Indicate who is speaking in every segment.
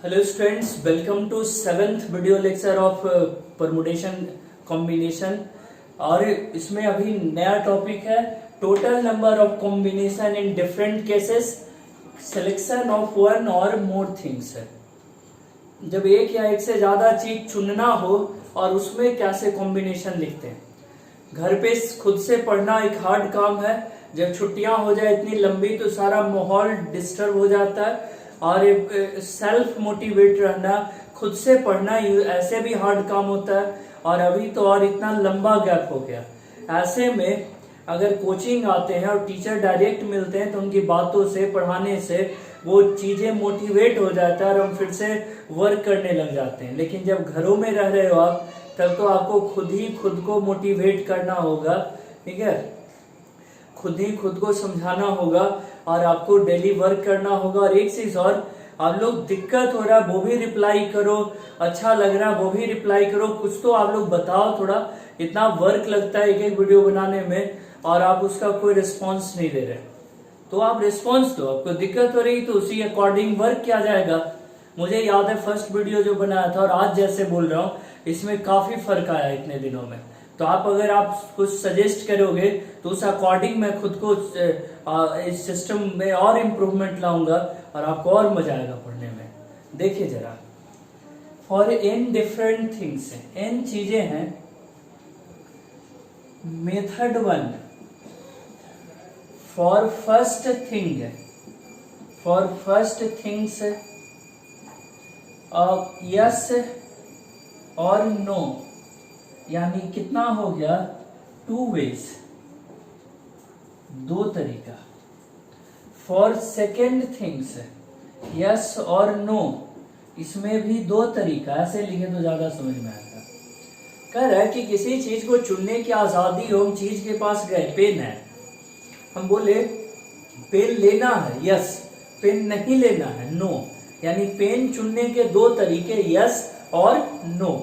Speaker 1: Hello students, welcome to seventh video lecture of permutation combination. और इसमें अभी नया टॉपिक है total number of combination in different cases, selection of one और more things है। जब एक या एक से ज्यादा चीज चुनना हो और उसमें कैसे कॉम्बिनेशन लिखते हैं। घर पे खुद से पढ़ना एक हार्ड काम है। जब छुट्टियां हो जाए इतनी लंबी तो सारा माहौल डिस्टर्ब हो जाता है और सेल्फ मोटिवेट रहना, खुद से पढ़ना ऐसे भी हार्ड काम होता है। और अभी तो और इतना लंबा गैप हो गया। ऐसे में अगर कोचिंग आते हैं और टीचर डायरेक्ट मिलते हैं तो उनकी बातों से, पढ़ाने से वो चीजें मोटिवेट हो जाता है और हम फिर से वर्क करने लग जाते हैं। लेकिन जब घरों में रह रहे हो आप, तब तो आपको खुद को मोटिवेट करना होगा, ठीक है। खुद ही खुद को समझाना होगा और आपको डेली वर्क करना होगा। और एक चीज और, आप लोग दिक्कत हो रहा है वो भी रिप्लाई करो, अच्छा लग रहा है वो भी रिप्लाई करो, कुछ तो आप लोग बताओ। थोड़ा इतना वर्क लगता है एक एक वीडियो बनाने में और आप उसका कोई रिस्पॉन्स नहीं दे रहे, तो आप रिस्पॉन्स दो। आपको दिक्कत हो रही तो उसी अकॉर्डिंग वर्क किया जाएगा। मुझे याद है फर्स्ट वीडियो जो बनाया था और आज जैसे बोल रहा हूँ, इसमें काफी फर्क आया इतने दिनों में। तो अगर आप कुछ सजेस्ट करोगे तो उस अकॉर्डिंग मैं खुद को इस सिस्टम में और इम्प्रूवमेंट लाऊंगा और आपको और मजा आएगा पढ़ने में। देखिए जरा, for n different things, n चीजें हैं। Method one, for first thing, for first things yes और नो, यानी कितना हो गया, टू वेज, दो तरीका। फॉर सेकेंड थिंग्स यस और नो, इसमें भी दो तरीका। ऐसे लिखे तो ज्यादा समझ में आएगा। कह रहा है कि किसी चीज को चुनने की आजादी हो। हम चीज के पास गए, पेन है, हम बोले पेन लेना है, यस। पेन नहीं लेना है, नो। यानी पेन चुनने के दो तरीके, यस और नो।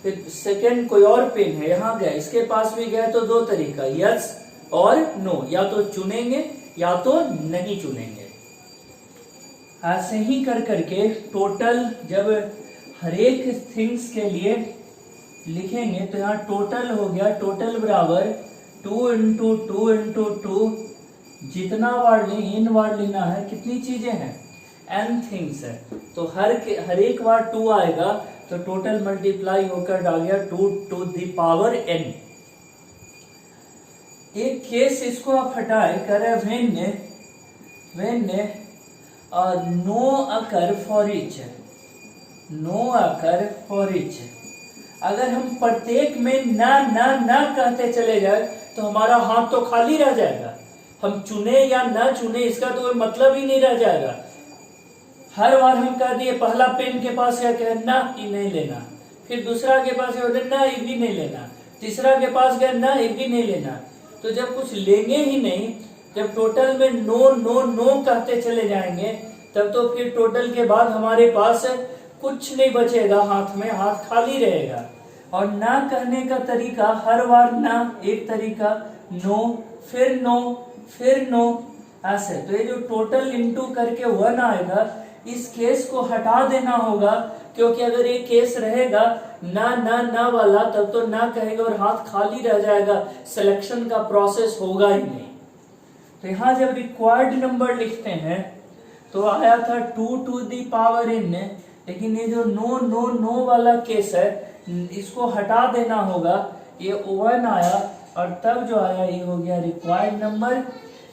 Speaker 1: फिर सेकेंड कोई और पेन है, यहां गए, इसके पास भी गए तो दो तरीका, यस और नो। या तो चुनेंगे या तो नहीं चुनेंगे। ऐसे ही कर करके टोटल जब हर एक थिंग्स के लिए लिखेंगे तो यहाँ टोटल हो गया, टोटल बराबर 2 इंटू 2 इंटू 2। जितना वार्ड लें, इन वार्ड लेना है, कितनी चीजें हैं, n थिंग्स है। तो हर एक बार 2 आएगा तो टोटल मल्टीप्लाई होकर आ गया 2 टू द पावर n। एक केस इसको आप हटाए, करे when no occur for each, no occur for each. अगर हम प्रत्येक में ना ना ना कहते चले जाए तो हमारा हाथ तो खाली रह जाएगा। हम चुने या ना चुने इसका तो कोई मतलब ही नहीं रह जाएगा। हर बार हम कह दिए, पहला पेन के पास क्या कहे, ना ये नहीं लेना। फिर दूसरा के पास ना ये भी नहीं लेना। तीसरा के पास गए, ना ये भी नहीं लेना। तो जब कुछ लेंगे ही नहीं, जब टोटल में नो नो नो कहते चले जाएंगे, तब तो फिर टोटल के बाद हमारे पास कुछ नहीं बचेगा हाथ में, हाथ खाली रहेगा। और ना कहने का तरीका, हर बार ना एक तरीका, नो फिर नो फिर नो, ऐसे। तो ये जो टोटल इंटू करके 1 आएगा, इस केस को हटा देना होगा। क्योंकि अगर ये केस रहेगा ना ना ना वाला, तब तो ना कहेगा और हाथ खाली रह जाएगा, सिलेक्शन का प्रोसेस होगा ही नहीं। तो यहां जब रिक्वायर्ड नंबर लिखते हैं तो आया था 2 टू दी पावर n। लेकिन ये जो नो नो नो वाला केस है, इसको हटा देना होगा। ये 1 आया और तब जो आया ये हो गया रिक्वायर्ड नंबर।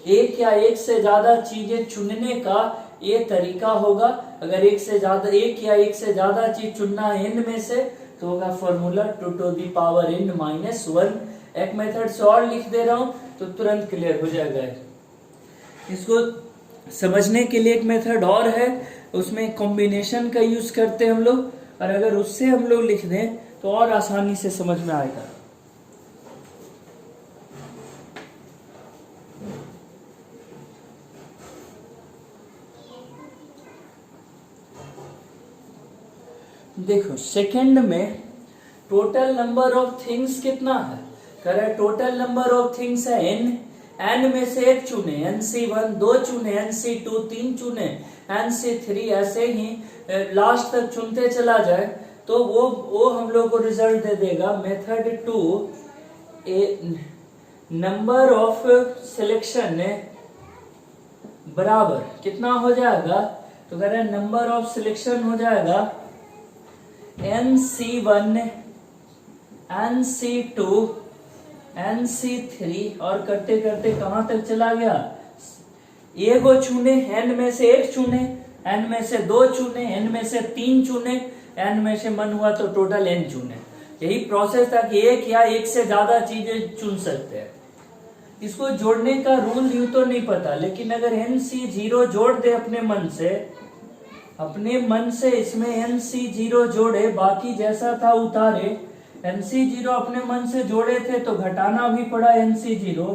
Speaker 1: एक या एक से ज्यादा चीजें चुनने का ये तरीका होगा। अगर एक या एक से ज्यादा चीज चुनना है n में से, तो होगा formula 2 to the power n minus 1। एक मेथड से और लिख दे रहा हूं तो तुरंत क्लियर हो जाएगा। इसको समझने के लिए एक मेथड और है, उसमें कॉम्बिनेशन का यूज करते हैं हम लोग। और अगर उससे हम लोग लिख दें तो और आसानी से समझ में आएगा। देखो, सेकंड में टोटल नंबर ऑफ थिंग्स कितना है, कह रहा है टोटल नंबर ऑफ थिंग्स है n। n में से एक चुने, NC1, 2 चुने, NC2, 3 चुने, NC3, ऐसे ही लास्ट तक चुनते चला जाए तो वो हम लोग को रिजल्ट दे देगा। Method 2, A number of selection बराबर कितना हो जाएगा, तो कह रहे हैं नंबर ऑफ सिलेक्शन हो जाएगा NC1, NC2, NC3 और करते करते कहां तक चला गया, ए को चुने, n में से एक चुने, n में से 2 चुने, n में से 3 चुने, n में से मन हुआ तो टोटल n चुने। यही प्रोसेस था कि एक या एक से ज्यादा चीजें चुन सकते हैं। इसको जोड़ने का रूल यूं तो नहीं पता, लेकिन अगर NC0 जोड़ दे अपने मन से इसमें NC0 जोड़े, बाकी जैसा था उतारे, NC0 अपने मन से जोड़े थे तो घटाना भी पड़ा NC0,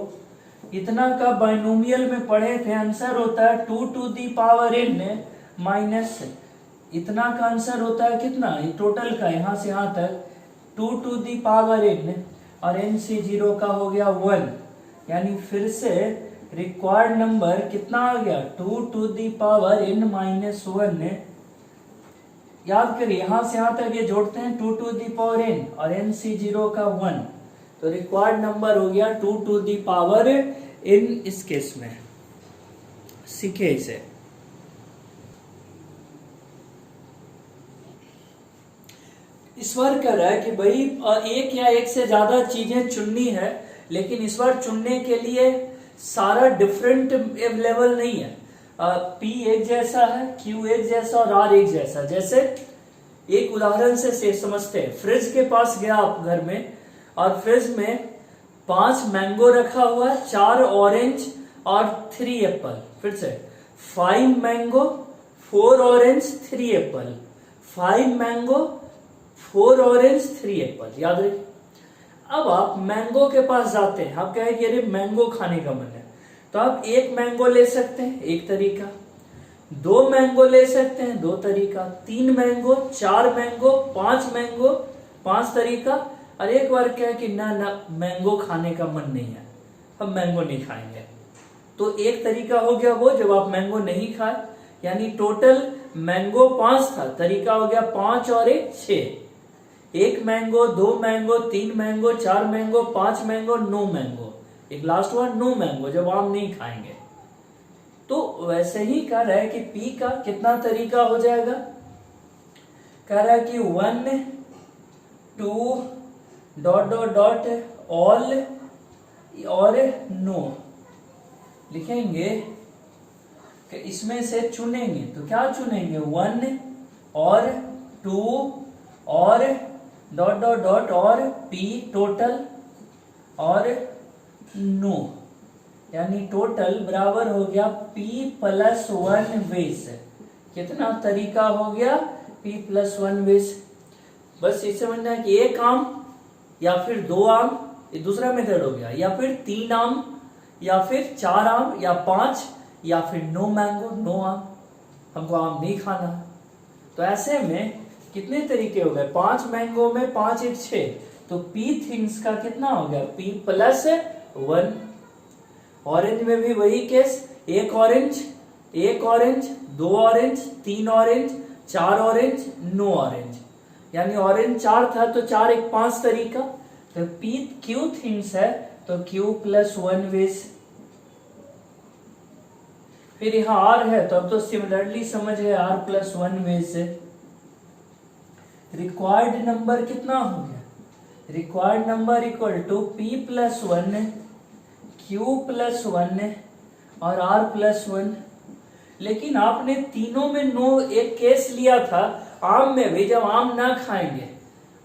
Speaker 1: इतना का बाइनोमियल में पढ़े थे, आंसर होता है 2 to the power n minus, इतना का आंसर होता है कितना, टोटल का यहां से यहां तक 2 to the power n, और NC0 का हो गया 1, यानी फिर से रिक्वायर्ड नंबर कितना आ गया, 2 to the power n minus 1। याद करिए यहां से यहां तक ये जोड़ते हैं 2 to the power n और NC0 का 1, तो रिक्वायर्ड नंबर हो गया 2 to the power n। इस केस में सीखे इसे। इस बार कर रहा है कि भाई एक या एक से ज्यादा चीजें चुननी है, लेकिन इस बार चुनने के लिए सारा डिफरेंट अवेलेबल नहीं है। P एक जैसा है, Q एक जैसा और R एक जैसा। जैसे एक उदाहरण से समझते हैं, फ्रिज के पास गया आप घर में, और फ्रिज में 5 मैंगो रखा हुआ है, 4 ऑरेंज और 3 एप्पल। फिर से 5 mango, 4 orange, 3 Apple, 5 mango, 4 orange, 3 Apple, याद रखिए। अब आप मैंगो के पास जाते हैं, आप कहें कि अरे मैंगो खाने का मन है, तो आप 1 मैंगो ले सकते हैं, एक तरीका, 2 मैंगो ले सकते हैं, 2 तरीका, 3 मैंगो, 4 मैंगो, 5 मैंगो, 5 तरीका, और एक बार क्या है कि ना मैंगो खाने का मन नहीं है, हम मैंगो नहीं खाएंगे। तो एक तरीका हो गया वो जब आप मैंगो नहीं खाए, यानी टोटल मैंगो 5 था, तरीका हो गया 5 और 1 6, 1 mango, 2 mango, 3 mango, 4 mango, 5 mango, 9 mango, एक लास्ट वन 9 मैंगो जब आम नहीं खाएंगे। तो वैसे ही कह रहा है कि P का कितना तरीका हो जाएगा, कह रहा है कि 1 2 डॉट डॉट डॉट ऑल और नो लिखेंगे कि इसमें से चुनेंगे, तो क्या चुनेंगे, 1 और 2 और डॉट डॉट डॉट और P टोटल और नो, यानी टोटल बराबर हो गया P + 1 वेस। कितना तरीका हो गया, P + 1 वेस। बस इसे समझना है कि 1 आम या फिर 2 आम, ये दूसरा मेथड हो गया, या फिर 3 आम या फिर 4 आम या 5, या फिर 9 मैंगो, 9 आम, हमको आम नहीं खाना। तो ऐसे में कितने तरीके हो गए, 5 मैंगो में 5 1 6, तो P थिंग्स का कितना हो गया, P + 1। ऑरेंज में भी वही case, 1 orange, 1 orange, 2 orange, 3 orange, 4 orange, 9 orange, यानी ऑरेंज 4 था तो 4 1 5 तरीका। तो Q थिंग्स है तो Q + 1 वेस। फिर यहां R है तो अब तो सिमिलरली समझ है, R + 1 वेस है। रिक्वायर्ड नंबर कितना हो गया, required number equal to P + 1 Q + 1 और R + 1। लेकिन आपने तीनों में नो एक केस लिया था, आम में भी जब आम ना खाएंगे,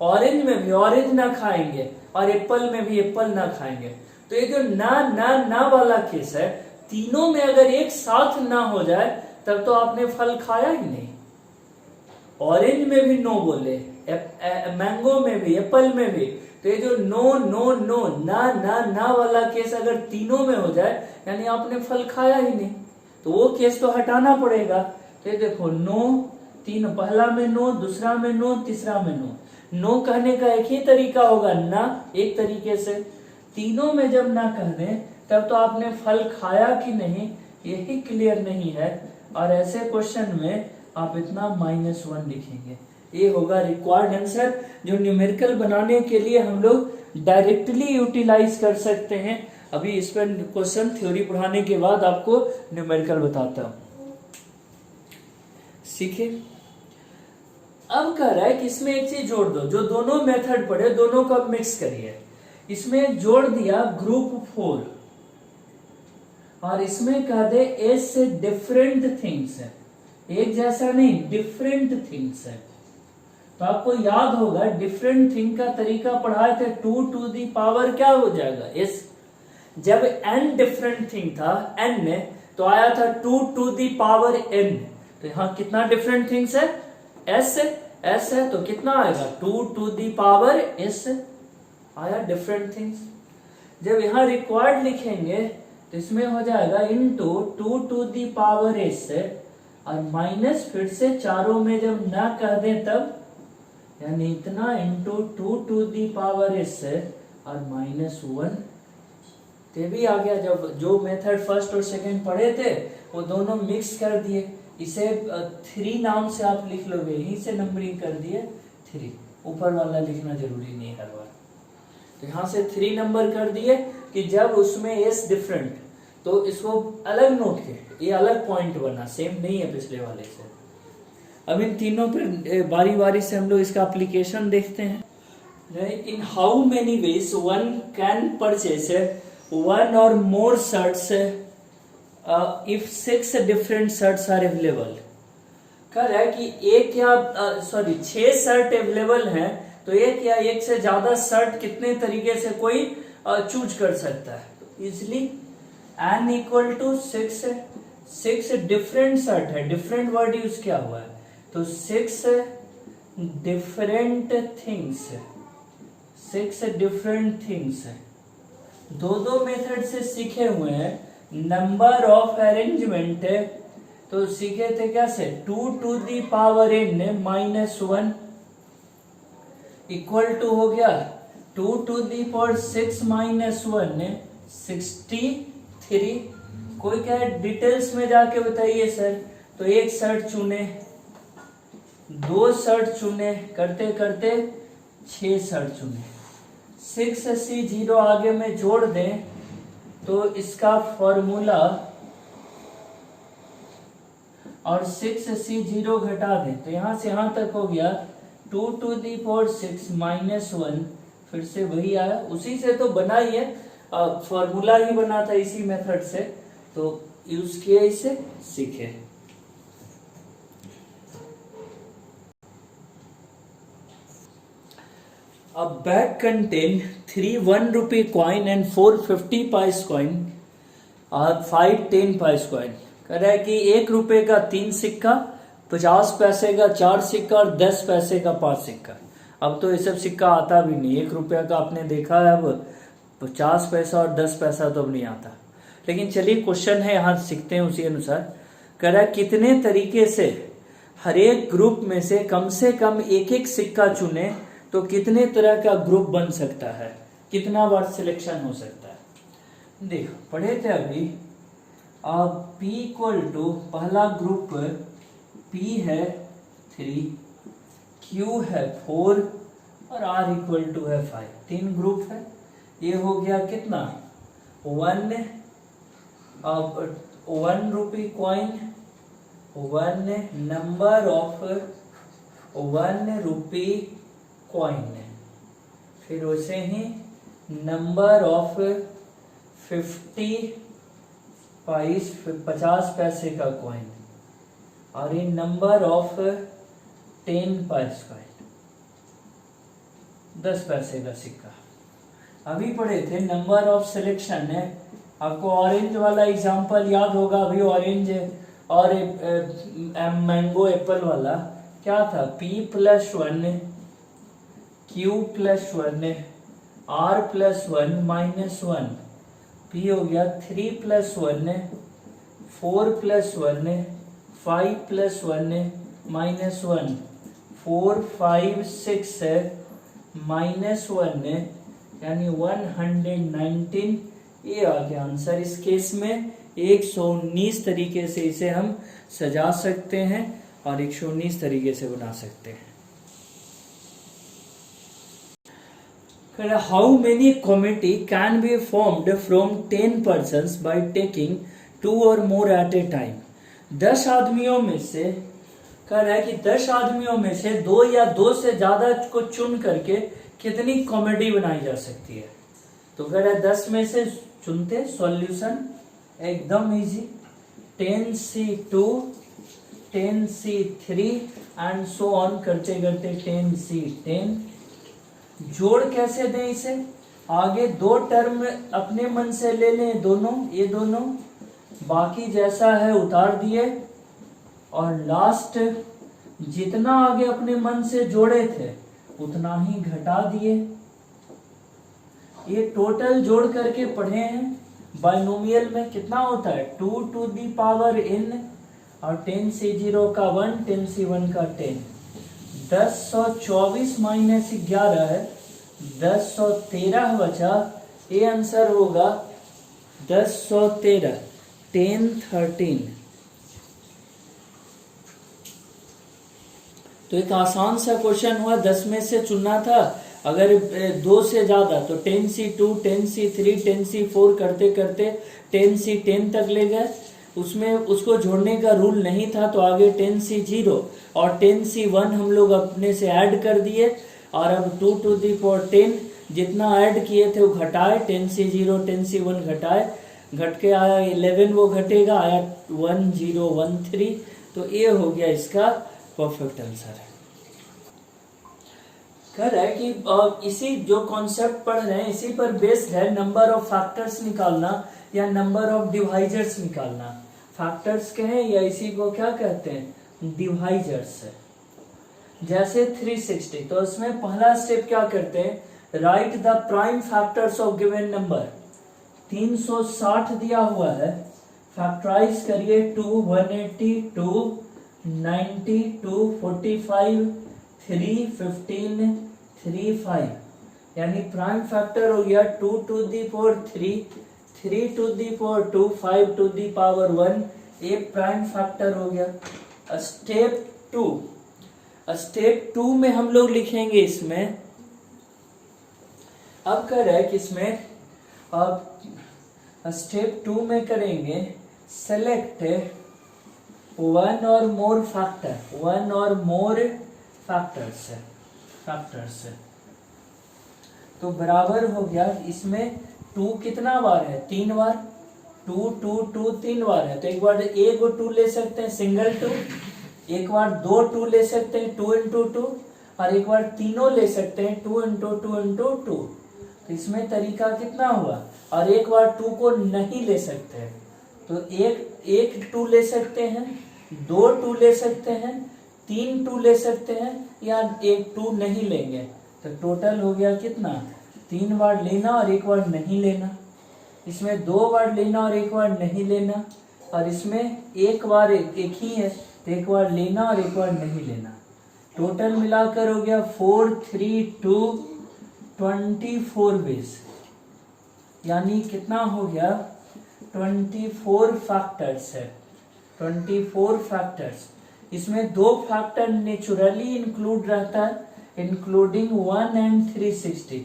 Speaker 1: ऑरेंज में भी ऑरेंज ना खाएंगे, और एप्पल में भी एप्पल ना खाएंगे। तो ये जो ना वाला केस है, तीनों में अगर एक साथ ना हो जाए तब तो आपने फल खाया ही नहीं। ऑरेंज में भी नो बोले, मैंगो में भी, एप्पल में भी, तो ये जो नो नो नो ना वाला केस अगर तीनों में हो जाए, यानी आपने फल खाया ही नहीं, तो वो केस तो हटाना पड़ेगा। तो ये देखो नो, 3, पहला में नो, दूसरा में नो, तीसरा में नो। नो कहने का एक ही तरीका होगा, ना, एक तरीके से। तीनों में जब ना कह दें तब तो आपने फल खाया कि नहीं यही क्लियर नहीं है, और ऐसे क्वेश्चन में आप इतना -1 लिखेंगे। ये होगा रिक्वायर्ड आंसर, जो न्यूमेरिकल बनाने के लिए हम लोग डायरेक्टली यूटिलाइज कर सकते हैं। अभी इस पर क्वेश्चन थ्योरी पढ़ाने के बाद आपको न्यूमेरिकल बताता हूं। सीखे। अब कह रहा है कि इसमें एक चीज जोड़ दो, जो दोनों मेथड पढ़े दोनों को मिक्स करिए। इसमें जोड़ दिया ग्रुप 4, और इसमें कह दे एस से डिफरेंट थिंग्स है, एक जैसा नहीं डिफरेंट थिंग्स है। तो आपको याद होगा डिफरेंट थिंग का तरीका पढ़ाए थे, 2 टू दी पावर क्या हो जाएगा एस। जब n डिफरेंट थिंग था n में, तो आया था 2 टू दी पावर n। तो यहाँ कितना डिफरेंट थिंग्स है s है, तो कितना आएगा 2 टू दी पावर s आया डिफरेंट थिंग्स। जब यहाँ रिक्वायर्ड लिखेंगे तो इसमें हो जाएगा into 2 to the power s, और माइनस फिर से चारों में जब ना कह दें तब, यानी इतना into 2 to the power s और -1। ते भी आ गया। जब जो मेथड फर्स्ट और सेकंड पढ़े थे वो दोनों मिक्स कर दिए। इसे 3 नाम से आप लिख लोगे, यहीं से नंबरिंग कर दिए 3, ऊपर वाला लिखना जरूरी नहीं हर बार। तो यहाँ से 3 नंबर कर दिए कि जब उसमें एस डिफरेंट, तो इसको अलग नोट के, ये अलग पॉइंट बना, सेम नहीं है पिछले वाले से। अब इन तीनों पर बारी बारी से हम लोग इसका एप्लीकेशन देखते हैं। इन how many veg one can purchase 1 or more shirts if 6 different shirts are available। कह रहा है कि एक या 6 शर्ट अवेलेबल हैं, तो एक या एक से ज्यादा शर्ट कितने तरीके से कोई चूज कर सकता है। तो easily n equal to 6 different shirt है, डिफरेंट वर्ड यूज किया हुआ है, तो 6 डिफरेंट थिंग्स, 6 डिफरेंट थिंग्स है। दो मेथड से सीखे हुए हैं। नंबर ऑफ अरेंजमेंट है, तो सीखे थे कैसे, 2 to the power n -1 equal to हो गया 2 टू दी पावर 6 -1 63। कोई क्या डिटेल्स में जाके बताइए सर, तो एक शर्ट चुने, 2 शर्ट चुने, करते करते 6 शर्ट चुने। 6C0 आगे में जोड़ दें तो इसका फॉर्मूला, और 6C0 घटा दें तो यहां से यहां तक हो गया 2 टू दी पावर 6 -1, फिर से वही आया, उसी से तो बना ही है, फॉर्मूला ही बना था इसी मेथड से, तो यूज किए, इसे सीखे। A bag contain 3 1 rupee coin and 4 50 paise coin और 5 10 paise coin। कह रहा है कि 1 रुपए का 3 सिक्का, 50 पैसे का 4 सिक्का और 10 पैसे का 5 सिक्का। अब तो ये सब सिक्का आता भी नहीं, 1 रुपया का आपने देखा है, अब 50 पैसा और 10 पैसा तो अब नहीं आता। लेकिन चलिए क्वेश्चन है, यहाँ सीखते हैं उसी अनुसार। कह रहा है कितने तरीके से हर एक ग्रुप में से कम एक एक सिक्का चुने तो कितने तरह का ग्रुप बन सकता है, कितना बार सिलेक्शन हो सकता है। देखो पढ़े थे अभी, अब P इक्वल टू पहला ग्रुप P है 3, Q है 4 और R इक्वल टू है 5, 3 ग्रुप है। ये हो गया कितना 1 rupee coin, 1 number of 1 rupee coin, फिर उसे ही नंबर ऑफ 50 पैसे का कॉइन, और ये नंबर ऑफ 10 पैसे कॉइन, 10 पैसे का सिक्का। अभी पढ़े थे नंबर ऑफ सिलेक्शन है, आपको ऑरेंज वाला एग्जांपल याद होगा। अभी ऑरेंज और मैंगो एप्पल वाला क्या था, P+1 Q+1 R+1 -1, P हो गया 3+1 4+1 5+1 -1 4 5 6 -1, यानी 119 ये आ गया आंसर। इस केस में 119 तरीके से इसे हम सजा सकते हैं और 119 तरीके से बना सकते हैं। How many committee can be formed from 10 persons by taking 2 or more at a time. 10 आदमियों में से कह रहा है कि 10 आदमियों में से 2 या 2 से ज्यादा को चुन करके कितनी कॉमेडी बनाई जा सकती है। तो कह रहा है 10 में से चुनते, सॉल्यूशन एकदम easy, 10C2 10C3 and so on करते करते 10C10। जोड़ कैसे दें इसे, आगे 2 टर्म अपने मन से ले लें, दोनों ये दोनों, बाकी जैसा है उतार दिए और लास्ट जितना आगे अपने मन से जोड़े थे उतना ही घटा दिए। ये टोटल जोड़ करके पढ़े हैं। बाइनोमियल में कितना होता है 2 to the power n और 10C0 का 1 10C1 का 10। 1024 माइनस 11 है 1013 बचा। ये आंसर होगा 1013 1013। तो एक आसान सा क्वेश्चन हुआ, 10 में से चुनना था, अगर 2 से ज्यादा तो 10C2 10C3 10C4 करते करते 10C10 तक ले गए। उसमें उसको जोड़ने का रूल नहीं था तो आगे 10C0 और 10C1 हम लोग अपने से ऐड कर दिए और अब 2 to the power 10 जितना ऐड किए थे वो घटाए, 10C0 10C1 घटाए, घट के आया 11, वो घटेगा आया 1013। तो ये हो गया इसका परफेक्ट आंसर है। कह रहा है कि इसी जो कॉन्सेप्ट पढ़ रहे हैं इसी पर बेस्ड है नंबर ऑफ फैक्टर्स निकालना या नंबर ऑफ डिवाइजर्स निकालना। फैक्टर्स कहें या इसी को क्या कहते हैं, डिवाइजर्स। जैसे 360, तो इसमें पहला स्टेप क्या करते हैं, right the prime factors of given number. 360 दिया हुआ है, फैक्टराइज करिए 2 180 2 90 2 45 3 15 3 5, यानी प्राइम फैक्टर हो गया 2 to the power 3 3 to the power 2 5 to the power 1, एक प्राइम फैक्टर हो गया। स्टेप 2 में हम लोग लिखेंगे इसमें, अब कह रहा है कि इसमें अब स्टेप 2 में करेंगे select 1 or more factor, 1 or more factors. तो बराबर हो गया, इसमें 2 कितना बार है, 3 बार, 2 2 2 3 बार है, तो एक बार 1 2 ले सकते हैं सिंगल 2, एक बार 2 2 ले सकते हैं 2 into 2 और एक बार तीनों ले सकते हैं 2 into 2 into 2। तो इसमें तरीका कितना हुआ, और एक बार 2 को नहीं ले सकते हैं तो एक 2 ले सकते हैं, 2 2 ले सकते हैं, 3 2 ले सकते हैं या एक 2 नहीं लेंगे। तो टोटल हो गया कितना, 3 बार लेना और एक बार नहीं लेना, इसमें 2 बार लेना और एक बार नहीं लेना, और इसमें एक बार एक ही है तो एक बार लेना और एक बार नहीं लेना। टोटल मिलाकर हो गया 4 3 2 24 वेज, यानी कितना हो गया 24 फैक्टर्स है, 24 फैक्टर्स। इसमें 2 फैक्टर नेचुरली इंक्लूड रहता है, इंक्लूडिंग 1 and 360।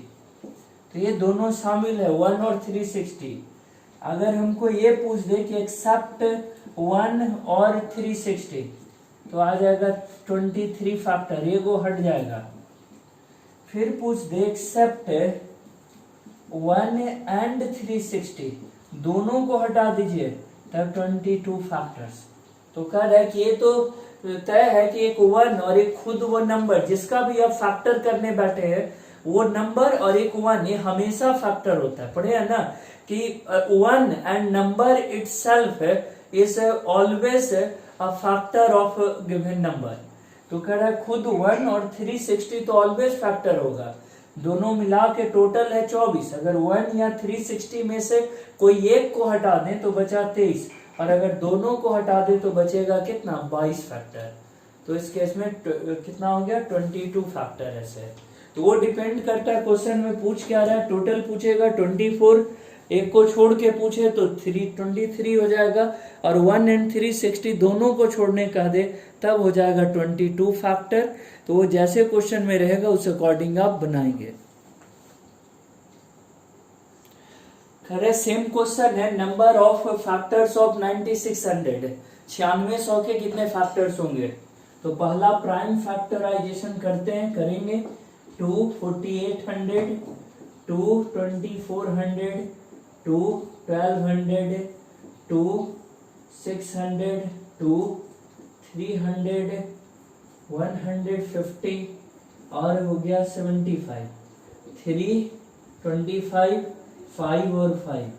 Speaker 1: तो ये दोनों शामिल है 1 और 360। अगर हमको ये पूछ दे कि एक्सेप्ट 1 और 360 तो आ जाएगा 23 फैक्टर, ये वो हट जाएगा। फिर पूछ दे एक्सेप्ट 1 and 360, दोनों को हटा दीजिए तब 22 फैक्टर्स। तो कह रहा है कि ये तो तय है कि एक 1 और एक खुद वो नंबर जिसका भी आप फैक्टर करने बैठे हैं वो नंबर और एक 1 ये हमेशा फैक्टर होता है। पढ़े है ना कि 1 and number itself is always a factor of given number. तो कह रहा है खुद 1 और 360 तो ऑलवेज फैक्टर होगा, दोनों मिला के टोटल है 24। अगर 1 या 360 में से कोई एक को हटा दें तो बचा 23, और अगर दोनों को हटा दे तो बचेगा कितना 22 फैक्टर। तो इस केस में कितना हो गया 22 फैक्टर ऐसे। तो वो डिपेंड करता है क्वेश्चन में पूछ क्या रहा है, टोटल पूछेगा 24 एक को छोड़ के पूछे तो 323 हो जाएगा, और 1 and 360 दोनों को छोड़ने कह दे तब हो जाएगा 22 फैक्टर। तो वो जैसे क्वेश्चन में रहेगा उस अकॉर्डिंग आप बनाएंगे। खैर सेम क्वेश्चन है, नंबर ऑफ फैक्टर्स ऑफ 9600, 9600 के कितने फैक्टर्स होंगे। तो पहला प्राइम फैक्टराइजेशन करते हैं, करेंगे 2 4800, 2 2400, 2 1200, 2 600, 2 300, 150 और हो गया 75, 3 25 5 और 5,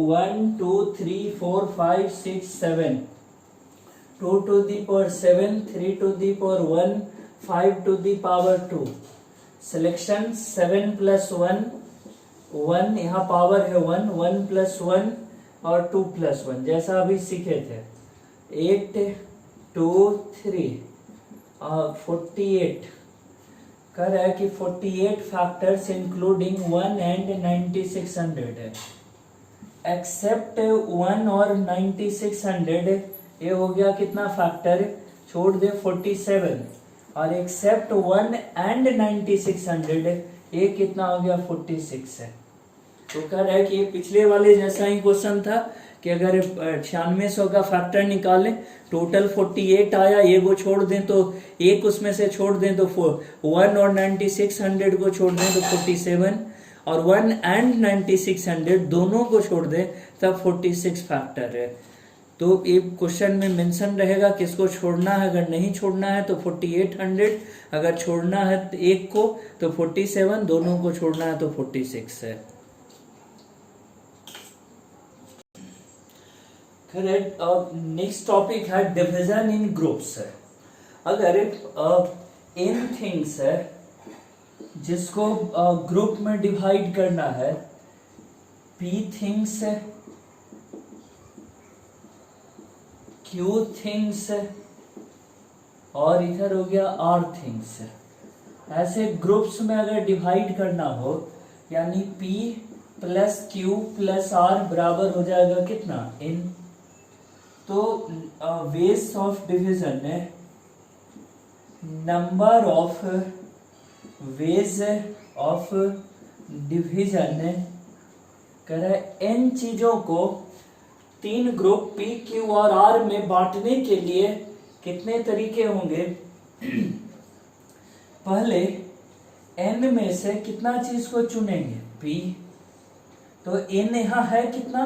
Speaker 1: 1 2 3 4 5 6 7, 2 to the power 7, 3 to the power 1, 5 to the power 2। Selection 7 plus 1, 1 यहाँ पावर है 1, 1 plus 1 और 2 plus 1 जैसा अभी सीखे थे। 8 2 3 और 48 कह रहा है कि 48 फैक्टर्स इंक्लूडिंग 1 and 9600 है, एक्सेप्ट 1 और 9600 ये हो गया कितना फैक्टर, छोड़ दे 47, और एक्सेप्ट 1 and 9600 ये कितना हो गया 46 है। तो कह रहा है कि ये पिछले वाले जैसा ही क्वेश्चन था कि अगर 9600 का फैक्टर निकालें, टोटल 48 आया, एक को छोड़ दें तो एक उसमें से छोड़ दें तो 1 और 9600 को छोड़ दें तो 47, और 1 and 9600 दोनों को छोड़ दें तब 46 फैक्टर है। तो ये क्वेश्चन में मेंशन रहेगा किसको छोड़ना है, अगर नहीं छोड़ना है तो 4800, अगर छोड़ना है एक को तो 47, दोनों को छोड़ना है तो 46 है। नेक्स्ट टॉपिक है डिवीजन इन ग्रुप्स। अगर इन थिंग्स है जिसको ग्रुप में डिवाइड करना है, P थिंग्स, Q थिंग्स और इधर हो गया R थिंग्स, ऐसे ग्रुप्स में अगर डिवाइड करना हो यानी P plus Q plus R बराबर हो जाएगा कितना, इन। तो वेज ऑफ डिवीजन है, number of ways of division करे इन चीजों को 3 ग्रुप P Q और R में बांटने के लिए कितने तरीके होंगे। पहले n में से कितना चीज को चुनेंगे, P, तो n यहाँ है कितना,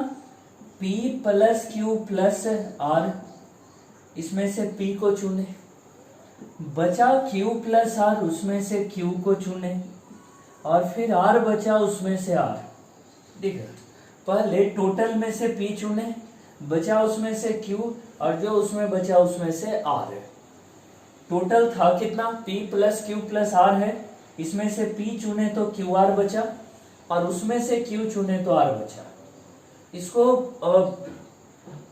Speaker 1: P plus Q plus R, इसमें से P को चुने, बचा Q प्लस R, उसमें से Q को चुने, और फिर R बचा उसमें से R। ठीक है, पहले टोटल में से P चुने, बचा उसमें से Q, और जो उसमें बचा उसमें से R है। टोटल था कितना, P plus Q plus R है, इसमें से P चुने तो QR बचा, और उसमें से Q चुने तो R बचा। इसको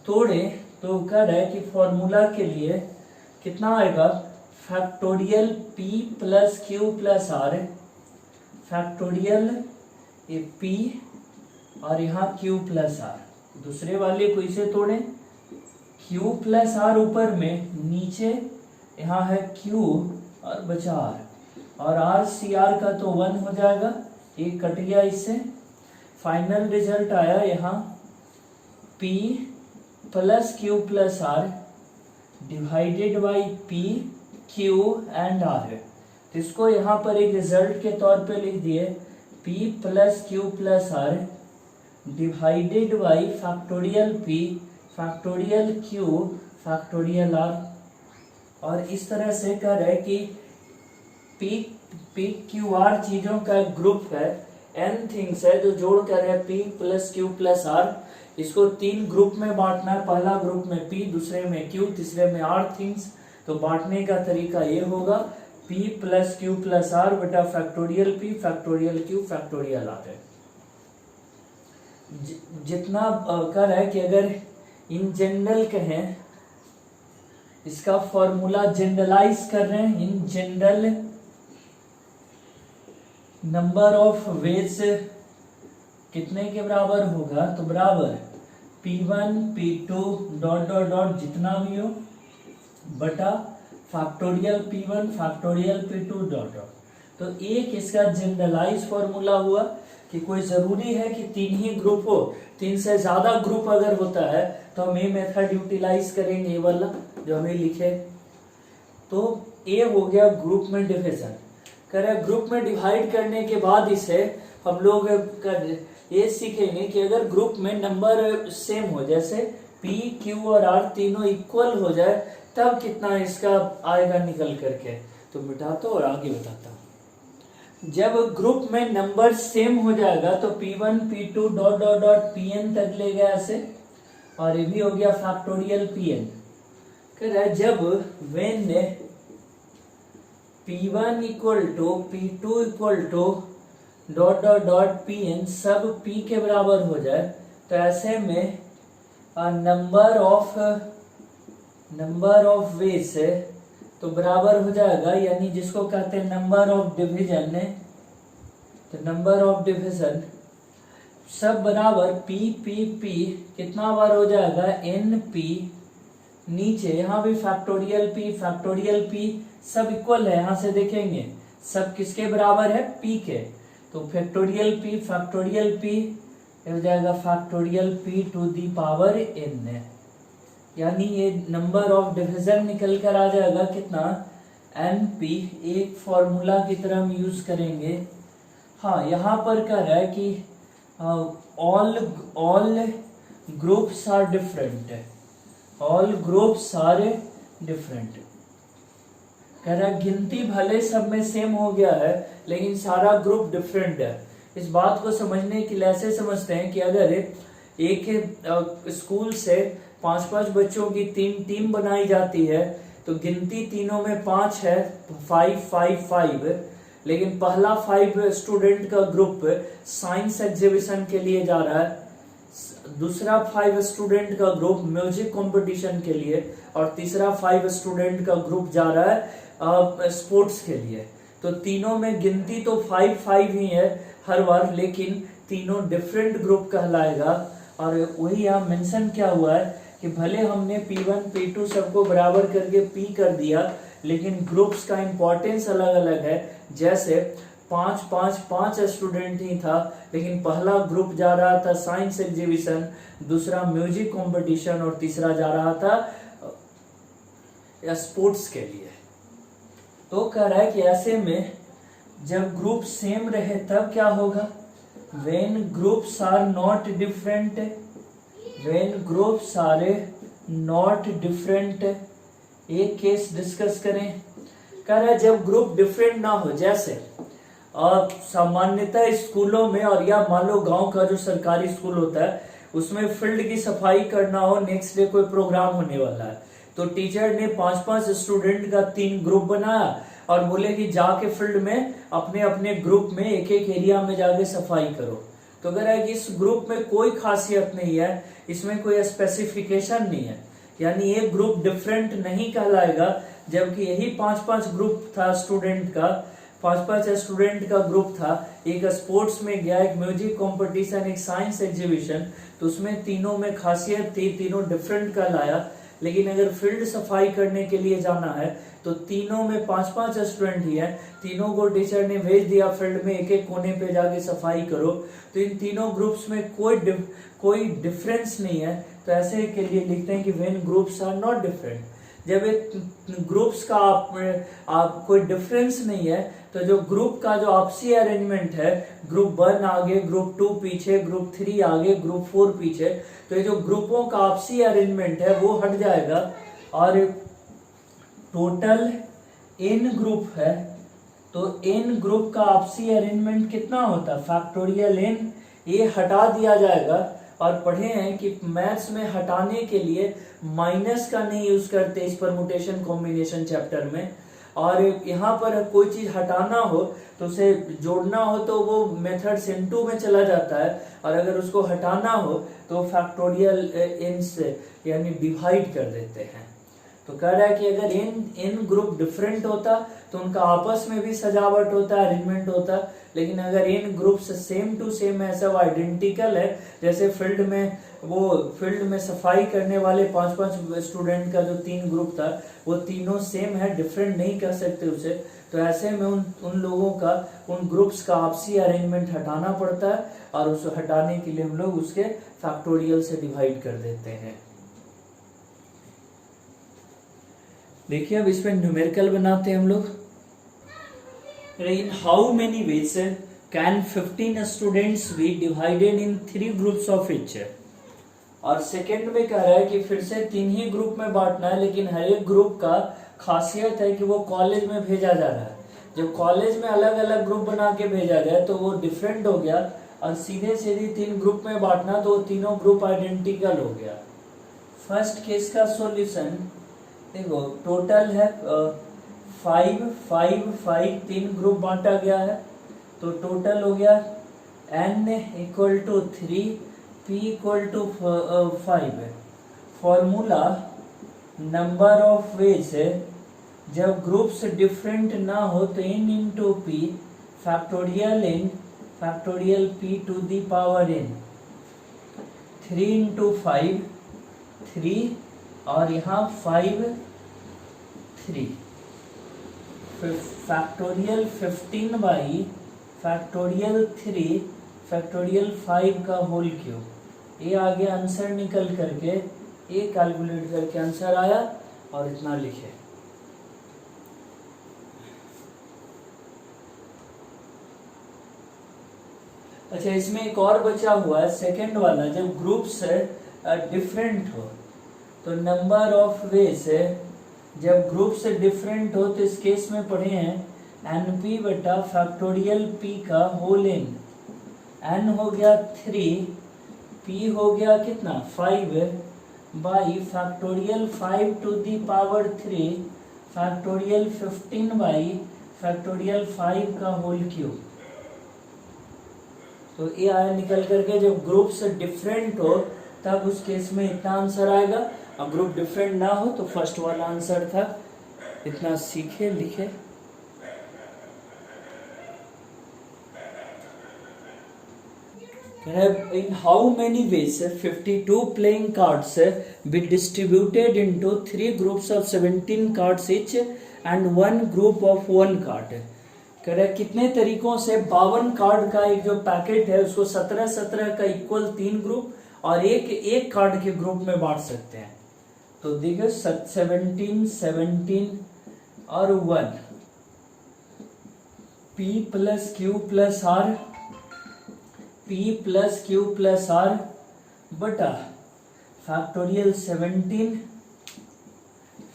Speaker 1: तोड़े तो कह रहा है कि फॉर्मूला के लिए कितना आएगा, factorial P plus Q plus R, factorial P और यहाँ Q प्लस R। दूसरे वाले को इसे तोड़े, Q प्लस R ऊपर में, नीचे यहाँ है Q और बचा R, और R सी R का तो 1 हो जाएगा, एक कट गया इससे। फाइनल रिजल्ट आया यहाँ P plus Q plus R divided by P Q and R है। तो इसको यहाँ पर एक रिजल्ट के तौर पे लिख दिए, P plus Q plus R divided by factorial P factorial Q factorial R। और इस तरह से कह रहे कि P Q R चीजों का ग्रुप है, n थिंग्स है जो जोड़ कर है P plus Q plus R। इसको 3 ग्रुप में बांटना है, पहला ग्रुप में P, दूसरे में Q, तीसरे में R थिंग्स। तो बांटने का तरीका ये होगा, P plus Q plus R बटा factorial P factorial Q factorial R है। जितना कर है कि अगर इन जनरल कहें, इसका फॉर्मूला जनरलाइज कर रहे हैं, in general number of veg कितने के बराबर होगा, तो बराबर P1 P2 dot dot dot जितना भी हो बटा factorial P1 factorial P2 dot dot. तो एक इसका जनरलाइज फॉर्मूला हुआ कि कोई जरूरी है कि तीन ही ग्रुप हो, तीन से ज्यादा ग्रुप अगर होता है तो हम ये मेथड यूटिलाइज करेंगे, ये वाला जो हमें लिखे। तो ये हो गया ग्रुप में डिविजन। करें ग्रुप में डिवाइड करने के बाद इसे हम लोग ये सीखेंगे कि अगर ग्रुप में नंबर सेम हो, जैसे P, Q और R तीनों इक्वल हो जाए, तब कितना इसका आएगा निकल करके। तो मिटाता हूं और आगे बताता हूं। जब ग्रुप में नंबर सेम हो जाएगा तो P1 P2 dot dot dot Pn तक ले गया ऐसे, और ये भी हो गया फैक्टोरियल Pn। जब when P1 equal to P2 equal to dot dot dot Pn सब P के बराबर हो जाए, तो ऐसे में नंबर ऑफ वेज है तो बराबर हो जाएगा, यानी जिसको कहते हैं नंबर ऑफ डिवीजन है, तो नंबर ऑफ डिवीजन सब बराबर P कितना बार हो जाएगा, NP। नीचे यहाँ भी फैक्टोरियल P सब इक्वल है, यहाँ से देखेंगे सब किसके बराबर है, P के। तो फैक्टोरियल P हो जाएगा factorial P to the power n, यानी ये नंबर ऑफ डिवीजन निकल कर आ जाएगा कितना, NP। एक फॉर्मूला की तरह हम यूज करेंगे। हाँ, यहाँ पर कह रहा है कि all groups are different, all groups are different. कह रहा है गिनती भले सब में सेम हो गया है लेकिन सारा ग्रुप डिफरेंट है। इस बात को समझने के लिए ऐसे समझते हैं कि अगर एक स्कूल से 5-5 बच्चों की 3 टीम बनाई जाती है तो गिनती तीनों में 5 है, 5, लेकिन पहला 5 स्टूडेंट का ग्रुप साइंस एग्जीबिशन के लिए जा रहा है, दूसरा 5 स्टूडेंट का ग्रुप म्यूजिक कंपटीशन के लिए, और तीसरा 5 स्टूडेंट का ग्रुप जा रहा है स्पोर्ट्स के लिए। तो तीनों में गिनती तो 5 ही है हर बार, लेकिन तीनों डिफरेंट ग्रुप कहलाएगा। और वही यहाँ मेंशन क्या हुआ है कि भले हमने P1 P2 सबको बराबर करके P कर दिया, लेकिन ग्रुप्स का इंपॉर्टेंस अलग अलग है। जैसे 5 स्टूडेंट ही था, लेकिन पहला ग्रुप जा रहा था साइंस एग्जीबिशन, दूसरा म्यूजिक कंपटीशन और तीसरा जा रहा था स्पोर्ट्स के लिए। तो कह रहा है कि ऐसे में जब ग्रुप सेम रहे तब क्या होगा, when groups are not different, when groups are not different. एक केस डिस्कस करें। कह रहा है जब ग्रुप डिफरेंट ना हो, जैसे सामान्यतः स्कूलों में, और या मान लो गांव का जो सरकारी स्कूल होता है उसमें फील्ड की सफाई करना हो, नेक्स्ट डे कोई प्रोग्राम होने वाला है, तो टीचर ने 5 स्टूडेंट का 3 ग्रुप बनाया और बोले कि जाके फील्ड में अपने अपने ग्रुप में एक एरिया में जाके सफाई करो। तो अगर है कि इस ग्रुप में कोई खासियत नहीं है, इसमें कोई स्पेसिफिकेशन नहीं है, यानी ये ग्रुप डिफरेंट नहीं कहलाएगा, जबकि यही 5 ग्रुप था स्टूडेंट का, 5 स्टूडेंट का ग्रुप था, एक स्पोर्ट्स में गया, एक म्यूजिक कंपटीशन, एक साइंस एग्जीबिशन, तो उसमें तीनों में खासियत थी, तीनों डिफरेंट कहलाया। लेकिन अगर फील्ड सफाई करने के लिए जाना है तो तीनों में 5 स्टूडेंट ही हैं, तीनों को टीचर ने भेज दिया फील्ड में एक कोने पे जाके सफाई करो, तो इन तीनों ग्रुप्स में कोई डिफरेंस नहीं है। तो ऐसे के लिए लिखते हैं कि when groups are not different. जब एक ग्रुप्स का आप कोई डिफरेंस नहीं है, तो जो ग्रुप का जो आपसी अरेंजमेंट है, ग्रुप 1 आगे, ग्रुप 2 पीछे, ग्रुप 3 आगे, ग्रुप 4 पीछे, तो ये जो ग्रुपों का आपसी अरेंजमेंट है वो हट जाएगा और टोटल n ग्रुप है, तो n ग्रुप का आपसी अरेंजमेंट कितना होता है, फैक्टोरियल n, ये हटा दिया जाएगा। और पढ़े हैं कि मैथ्स में हटाने के लिए माइनस का नहीं यूज करते इस परमुटेशन कॉम्बिनेशन चैप्टर में, और यहाँ पर कोई चीज हटाना हो तो उसे जोड़ना हो तो वो मेथड सिंटू में चला जाता है, और अगर उसको हटाना हो तो फैक्टोरियल n से यानी डिवाइड कर देते हैं। तो कह रहा है कि अगर इन ग्रुप डिफरेंट होता तो उनका आपस में भी सजावट होता, अरेंजमेंट होता, लेकिन अगर इन ग्रुप्स सेम टू सेम है, सब आइडेंटिकल है, जैसे फील्ड में सफाई करने वाले 5-5 स्टूडेंट का जो 3 ग्रुप था वो तीनों सेम है, डिफरेंट नहीं कर सकते उसे, तो ऐसे में उन लोगों का, उन ग्रुप्स का आपसी अरेंजमेंट हटाना पड़ता है और उसे हटाने के लिए हम लोग उसके फैक्टोरियल से डिवाइड कर देते हैं। देखिए अब इसमें न्यूमेरिकल बनाते हैं हम लोग। In how many ways can 15 students be divided in 3 groups of each. और सेकंड में कह रहा है कि फिर से 3 ही ग्रुप में बांटना है, लेकिन हर एक ग्रुप का खासियत है कि वो कॉलेज में भेजा जा रहा है। जब कॉलेज में अलग अलग ग्रुप बना के भेजा जाए तो वो डिफरेंट हो गया, और सीधे 3 ग्रुप में बांटना तो वो तीनों ग्रुप आइडेंटिकल हो गया। फर्स्ट केस का सॉल्यूशन देखो, टोटल है 5 5 5, 3 ग्रुप बांटा गया है, तो टोटल हो गया n equal to 3, p equal to 5 है। फॉर्मूला नंबर ऑफ वेज है, जब ग्रुप्स डिफरेंट ना हो तो n into p factorial p to the power n, 3 into 5 3, और यहाँ 5 3, फिर फैक्टोरियल 15 बाई फैक्टोरियल 3 फैक्टोरियल 5 का होल क्यूब। ये आगे आंसर निकल करके, ये कैलकुलेट करके आंसर आया और इतना लिखे। अच्छा, इसमें एक और बचा हुआ है सेकंड वाला, जब ग्रुप्स डिफरेंट हो तो नंबर ऑफ वेज है, जब ग्रुप से डिफरेंट हो तो इस केस में पढ़े हैं np बटा फैक्टोरियल p का होल n। n हो गया 3, p हो गया कितना 5 by factorial 5 to the power 3 factorial 15 by factorial 5 का होल क्यूब। तो ये आया निकल करके, जब ग्रुप से डिफरेंट हो तब उस केस में इतना आंसर आएगा, अब ग्रुप डिफरेंट ना हो तो फर्स्ट वाला आंसर था। इतना सीखे लिखे। In how many ways 52 playing cards be distributed into 3 groups of 17 cards each and 1 group of 1 card। कह रहे कितने तरीकों से 52 कार्ड का एक जो पैकेट है उसको 17 का इक्वल 3 ग्रुप और एक कार्ड के ग्रुप में बांट सकते हैं। तो देखिए 17 और 1, P plus q plus r, P plus q plus r बटा factorial 17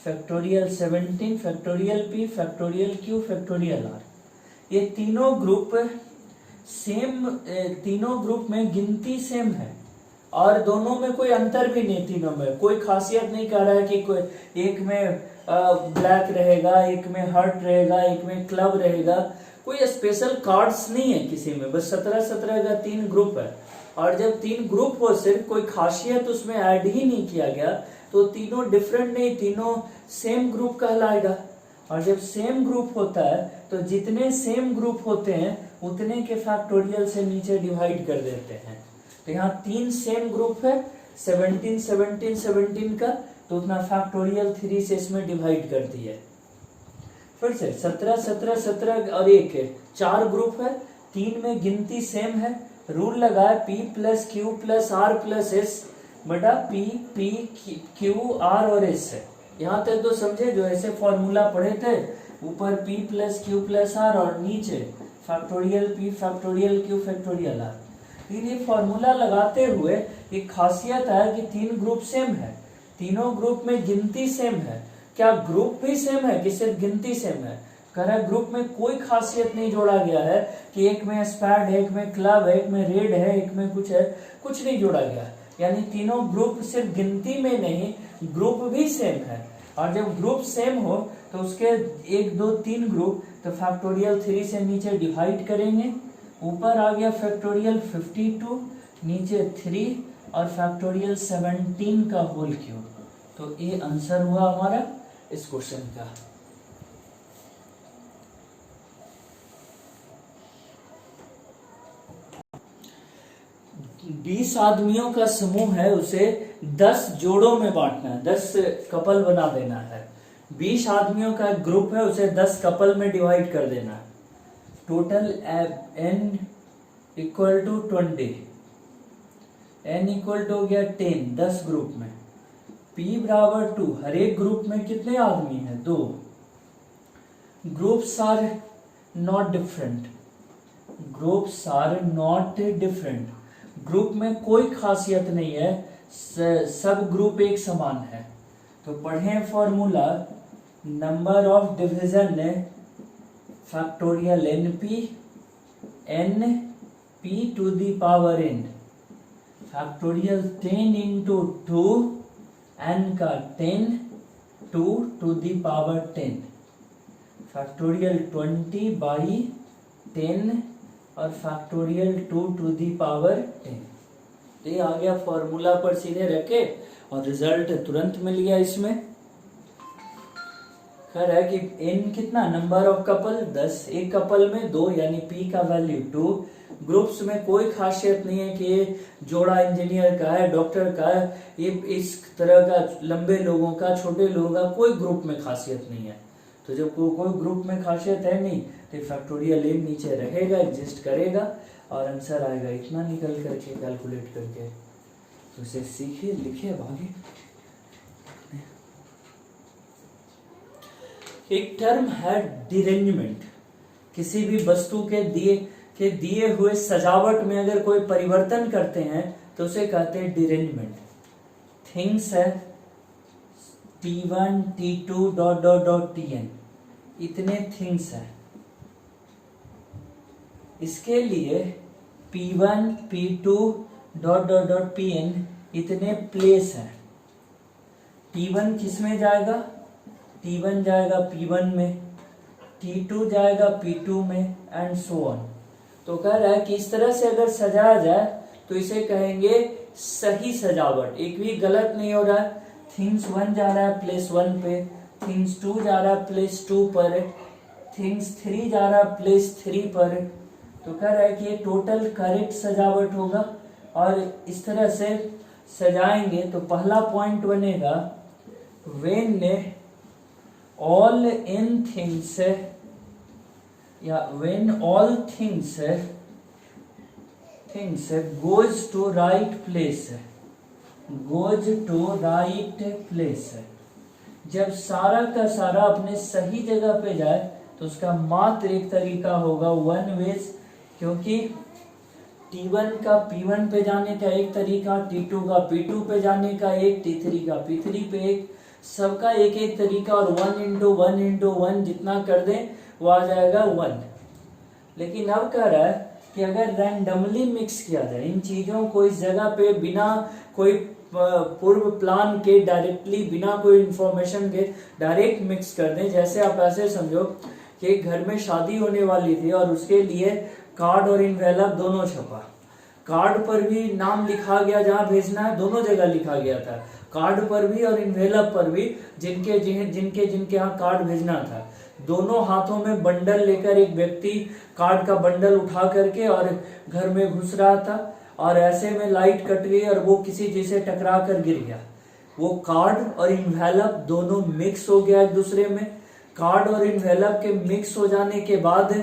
Speaker 1: factorial P factorial q factorial r. ये तीनों ग्रुप सेम, तीनों ग्रुप में गिनती सेम है और दोनों में कोई अंतर भी नहीं, तीनों में कोई खासियत नहीं कह रहा है कि कोई एक में ब्लैक रहेगा, एक में हार्ट रहेगा, एक में क्लब रहेगा, कोई स्पेशल कार्ड्स नहीं है किसी में, बस 17 का 3 ग्रुप है। और जब 3 ग्रुप हो सिर्फ, कोई खासियत उसमें ऐड ही नहीं किया गया, तो तीनों डिफरेंट नहीं, तीनों सेम ग्रुप कहलाएगा। और जब सेम ग्रुप होता है तो जितने सेम ग्रुप होते हैं उतने के फैक्टोरियल से नीचे डिवाइड कर देते हैं। तो यहाँ 3 सेम ग्रुप है, 17 का, तो उतना फैक्टोरियल 3 से इसमें डिवाइड कर दिया। फिर से 17 और 1 है, 4 ग्रुप है, 3 में गिनती सेम है, रूल लगाए P plus q plus r plus s बटा P क्यू आर और एस है। यहाँ तक तो समझे, जो ऐसे फॉर्मूला पढ़े थे, ऊपर P plus q plus r और नीचे factorial P factorial q factorial r. ये फॉर्मूला लगाते हुए एक खासियत है कि 3 ग्रुप सेम है, तीनों ग्रुप में गिनती सेम है। क्या ग्रुप भी सेम है कि सिर्फ गिनती सेम है? कह रहा है ग्रुप में कोई खासियत नहीं जोड़ा गया है कि एक में स्पैड है, एक में क्लब है, एक में रेड है, एक में कुछ है, कुछ नहीं जोड़ा गया। यानी तीनों ग्रुप सिर्फ गिनती में नहीं, ग्रुप भी सेम है। और जब ग्रुप सेम हो तो उसके 1 2 3 ग्रुप, तो फैक्टोरियल 3 से नीचे डिवाइड करेंगे। ऊपर आ गया फैक्टोरियल 52, नीचे 3 और फैक्टोरियल 17 का होल क्यूब। तो ये आंसर हुआ हमारा। इस क्वेश्चन का। 20 आदमियों का समूह है, उसे 10 जोड़ों में बांटना है, 10 कपल बना देना है। 20 आदमियों का एक ग्रुप है, उसे 10 कपल में डिवाइड कर देना है। Total n equal to 20, n equal to हो गया 10, 10 ग्रुप में। p बराबर 2, हर एक ग्रुप में कितने आदमी हैं? 2। Groups are not different, groups are not different, group में कोई खासियत नहीं है, सब ग्रुप एक समान है। तो पढ़ें formula, number of division factorial n p to the power n, factorial 10 into 2, n का 10, 2 to the power 10, factorial 20 by 10 और फैक्टोरियल 2 टू दी पावर 10। ये आ गया फॉर्मूला पर सीधे रखे और रिजल्ट तुरंत मिल गया। इसमें कह रहा है कि n कितना, नंबर ऑफ कपल 10, एक कपल में 2 यानी p का वैल्यू 2। ग्रुप्स में कोई खासियत नहीं है कि ये जोड़ा इंजीनियर का है, डॉक्टर का है, ये इस तरह का लंबे लोगों का, छोटे लोगों का, कोई ग्रुप में खासियत नहीं है। तो जब कोई ग्रुप में खासियत है नहीं तो फैक्टोरियल n नीचे रहेगा, एग्जिस्ट करेगा और आंसर आएगा इतना निकल करके कैलकुलेट करके। तो इसे सीखिए, लिखिए आगे। एक टर्म है डिरेंजमेंट, किसी भी वस्तु के दिए हुए सजावट में अगर कोई परिवर्तन करते हैं तो उसे कहते हैं डिरेंजमेंट। थिंग्स है t1 t2 dot dot dot tn, इतने थिंग्स हैं। इसके लिए p1 p2 dot dot dot pn इतने प्लेस हैं। t1 किस में जाएगा? t1 जाएगा p1 में, t2 जाएगा p2 में एंड सो ऑन। तो कह रहा है कि इस तरह से अगर सजाया जाए तो इसे कहेंगे सही सजावट, एक भी गलत नहीं हो रहा है। थिंग्स 1 जा रहा है प्लेस 1 पे, थिंग्स 2 जा रहा है प्लेस 2 पर, थिंग्स 3 जा रहा है प्लेस 3 पर। तो कह रहा है कि ये टोटल करेक्ट सजावट होगा। और इस तरह से सजाएंगे तो पहला पॉइंट बनेगा व्हेन ऑल इन थिंग्स, या when all things goes to right place, goes to right place. जब सारा का सारा अपने सही जगह पे जाए तो उसका मात्र एक तरीका होगा वन वेज, क्योंकि T1 का P1 पे जाने का एक तरीका, T2 का P2 पे जाने का एक, T3 का P3 पे एक, सबका एक एक तरीका। और 1 इंटू 1 इंटू 1 जितना कर दें वो आ जाएगा 1। लेकिन अब कह रहा है कि अगर रैंडमली मिक्स किया जाए इन चीजों को, इस जगह पे बिना कोई पूर्व प्लान के, डायरेक्टली बिना कोई इंफॉर्मेशन के डायरेक्ट मिक्स कर दें। जैसे आप ऐसे समझो कि एक घर में शादी होने वाली थी और उसके लिए कार्ड और इन्वेलप दोनों छपा। कार्ड पर भी नाम लिखा गया, जहां भेजना है दोनों जगह लिखा गया था, कार्ड पर भी और इन्वेलप पर भी, जिनके यहाँ कार्ड भेजना था। दोनों हाथों में बंडल लेकर एक व्यक्ति कार्ड का बंडल उठा करके और घर में घुस रहा था, और ऐसे में लाइट कट गई और वो किसी चीज से टकरा कर गिर गया। वो कार्ड और इन्वेलप दोनों मिक्स हो गया एक दूसरे में। कार्ड और इन्वेलप के मिक्स हो जाने के बाद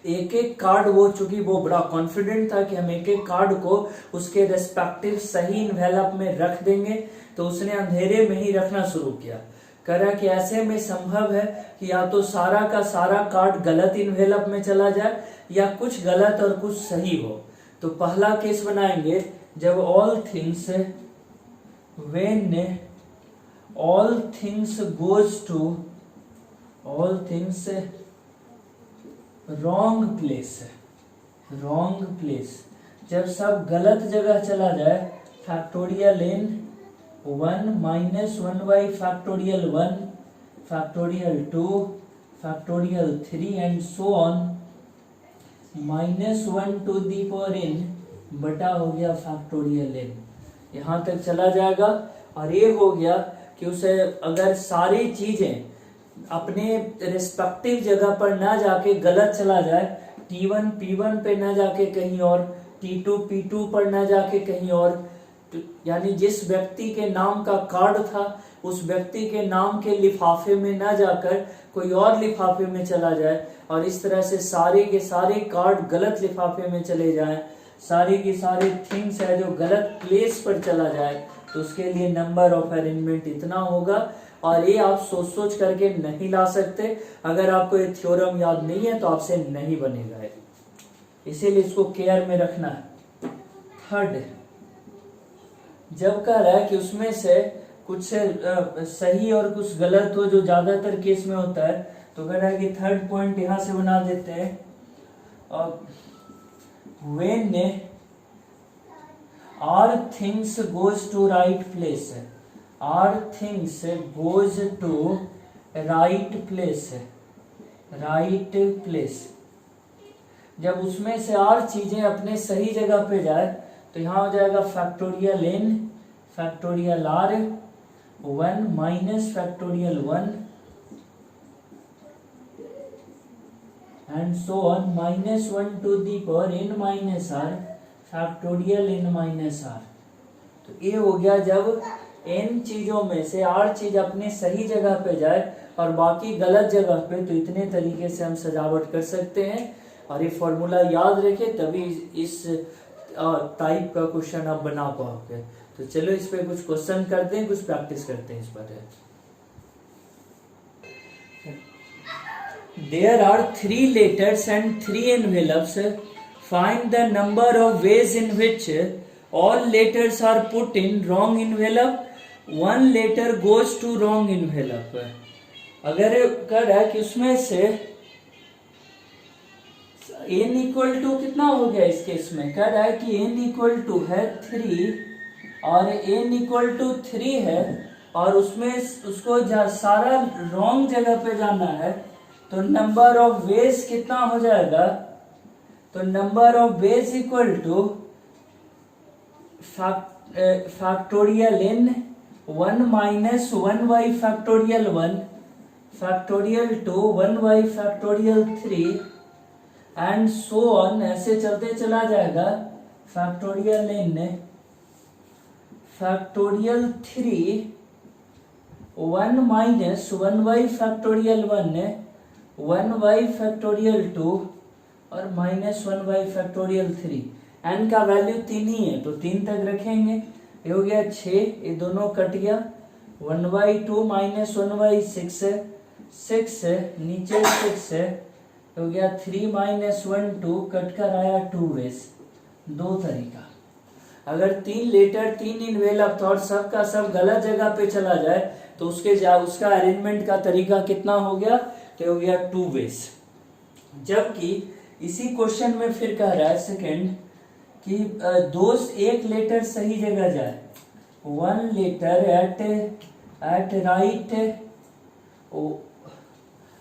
Speaker 1: एक एक कार्ड, वो चूंकि वो बड़ा कॉन्फिडेंट था कि हम एक एक कार्ड को उसके रेस्पेक्टिव सही इन्वेलप में रख देंगे, तो उसने अंधेरे में ही रखना शुरू किया। कह रहा कि ऐसे में संभव है कि या तो सारा का सारा कार्ड गलत इन्वेलप में चला जाए या कुछ गलत और कुछ सही हो। तो पहला केस बनाएंगे जब all things, when all things goes to, all things wrong place, wrong place, जब सब गलत जगह चला जाए, factorial n 1 minus 1 by factorial 1, factorial 2, factorial 3 and so on, minus 1 to the power n बटा हो गया फैक्टोरियल n। यहाँ तक चला जाएगा। और ये हो गया कि उसे अगर सारी चीजें अपने रिस्पेक्टिव जगह पर ना जाके गलत चला जाए, T1 P1 पे ना जाके कहीं और, T2 P2 पर ना जाके कहीं और, यानी जिस व्यक्ति के नाम का कार्ड था उस व्यक्ति के नाम के लिफाफे में ना जाकर कोई और लिफाफे में चला जाए, और इस तरह से सारे के सारे कार्ड गलत लिफाफे में चले जाएं, सारी की सारी थिंग्स है जो गलत प्लेस पर चला जाए, तो उसके लिए नंबर ऑफ अरेंजमेंट इतना होगा। और ये आप सोच सोच करके नहीं ला सकते, अगर आपको ये थ्योरम याद नहीं है तो आपसे नहीं बनेगा, इसीलिए इसको केयर में रखना है। थर्ड, जब कह रहा है कि उसमें से कुछ सही और कुछ गलत हो, जो ज्यादातर केस में होता है, तो कह रहा है कि थर्ड पॉइंट यहां से बना देते हैं, when are things goes to right place, are things goes to right place, right place, जब उसमें से आर चीजें अपने सही जगह पे जाए तो यहां हो जाएगा factorial n factorial r 1 minus factorial 1 and so on minus 1 to the power n minus r factorial n minus r। तो ये हो गया जब n चीजों में से r चीज अपने सही जगह पे जाए और बाकी गलत जगह पे, तो इतने तरीके से हम सजावट कर सकते हैं। और ये फॉर्मूला याद रखें तभी इस टाइप का क्वेश्चन आप बना पाओगे। तो चलो इस पे कुछ क्वेश्चन करते हैं, कुछ प्रैक्टिस करते हैं इस पर। There are 3 letters and 3 envelopes. Find the number of ways in which all letters are put in wrong envelope. One letter goes to wrong envelope. अगर कह रहा है कि उसमें से n इक्वल टू कितना हो गया इस केस में, कह रहा है कि n इक्वल टू है 3 और n इक्वल टू 3 है, और उसमें उसको सारा रॉन्ग जगह पे जाना है, तो नंबर ऑफ वेज कितना हो जाएगा, तो number of veg equal two factorial n 1 minus 1 by factorial 1 factorial 2 1 by factorial 3 and so on, ऐसे चलते चला जाएगा, factorial n factorial 3 1 minus 1 by factorial 1 by factorial 2 और माइनस 1 बाई फैक्टोरियल 3। n का वैल्यू 3 ही है तो 3 तक रखेंगे, ये हो गया 6, ये दोनों कट गया, 1 बाई 2 माइनस 1 बाई 6 है, 6 है नीचे 6 है, हो गया 3 माइनस 1 2, कट कर आया 2 वेज। दो तरीका, अगर 3 लेटर 3 इन्वेलप था और सब का सब गलत जगह पे चला जाए तो उसका अरेंजमेंट का तरीका कितना हो गया, तो हो गया 2 वेज। जबकि इसी क्वेश्चन में फिर कह रहा है सेकंड कि एक लेटर सही जगह जाए, 1 letter at right,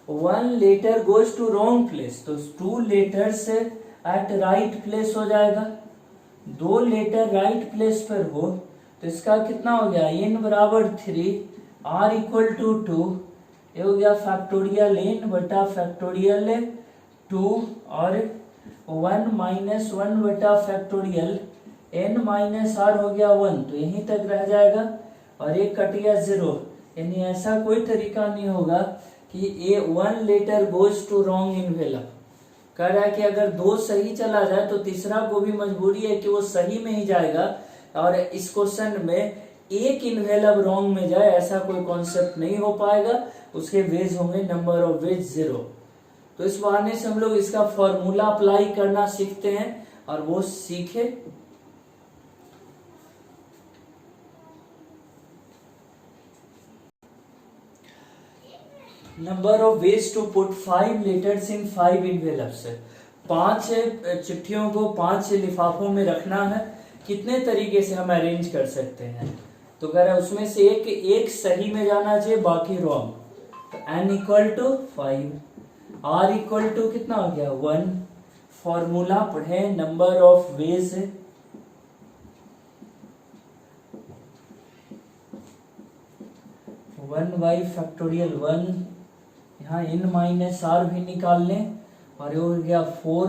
Speaker 1: 1 letter goes to wrong place, तो 2 लेटर्स एट राइट प्लेस हो जाएगा, 2 लेटर राइट प्लेस पर हो तो इसका कितना हो गया, n बराबर 3 r इक्वल टू 2, ये हो गया फैक्टोरियल n बटा फैक्टोरियल 2 और 1 माइनस 1 बटा फैक्टोरियल n माइनस r हो गया 1, तो यहीं तक रह जाएगा और एक कट गया 0। यानी ऐसा कोई तरीका नहीं होगा कि ये 1 letter goes to wrong envelope. कह रहा है कि अगर 2 सही चला जाए तो तीसरा को भी मजबूरी है कि वो सही में ही जाएगा, और इस क्वेश्चन में एक इन्वेलप रॉन्ग में जाए ऐसा कोई कॉन्सेप्ट नहीं हो पाएगा, उसके वेज होंगे नंबर ऑफ वेज 0। तो इस बहाने से हम लोग इसका फॉर्मूला अप्लाई करना सीखते हैं और वो सीखे। Number of ways to put 5 letters in 5 envelopes, 5 चिट्ठियों को 5 लिफाफों में रखना है, कितने तरीके से हम अरेंज कर सकते हैं। तो कह रहा है उसमें से एक सही में जाना चाहिए, बाकी रॉन्ग। तो n equal to 5, r equal to कितना हो गया 1, फॉर्मूला पढ़े नंबर ऑफ वेज 1/(1), यहाँ n माइनस आर भी निकाल लें और ये हो गया 4,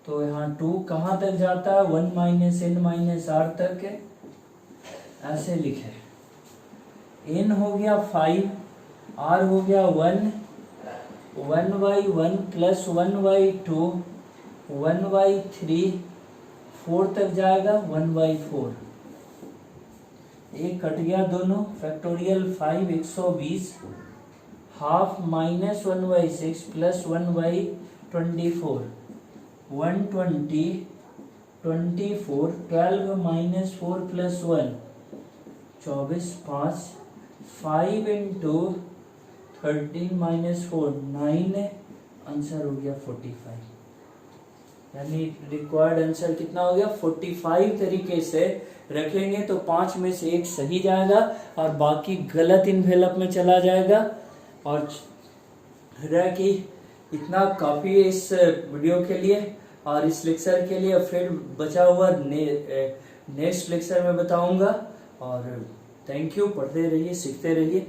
Speaker 1: तो यहाँ 2 कहाँ तक जाता है, 1 माइनस n माइनस आर तक, ऐसे लिखे। n हो गया 5, r हो गया 1, 1/1 प्लस 1/2, 1/3, 4 तक जाएगा 1/4, एक कट गया दोनों, factorial 5 120, half minus 1/6 plus 1/24, 120, 24, 12 minus 4 plus 1, 24, 5, 5 into 13 minus 4, 9, answer हो गया 45। यानी रिक्वायर्ड आंसर कितना हो गया 45। तरीके से रखेंगे तो 5 में से 1 सही जाएगा और बाकी गलत इन्वेलप में चला जाएगा। और रह कि इतना काफ़ी है इस वीडियो के लिए और इस लेक्चर के लिए। फिर बचा हुआ नेक्स्ट लेक्चर में बताऊंगा। और थैंक यू, पढ़ते रहिए, सीखते रहिए।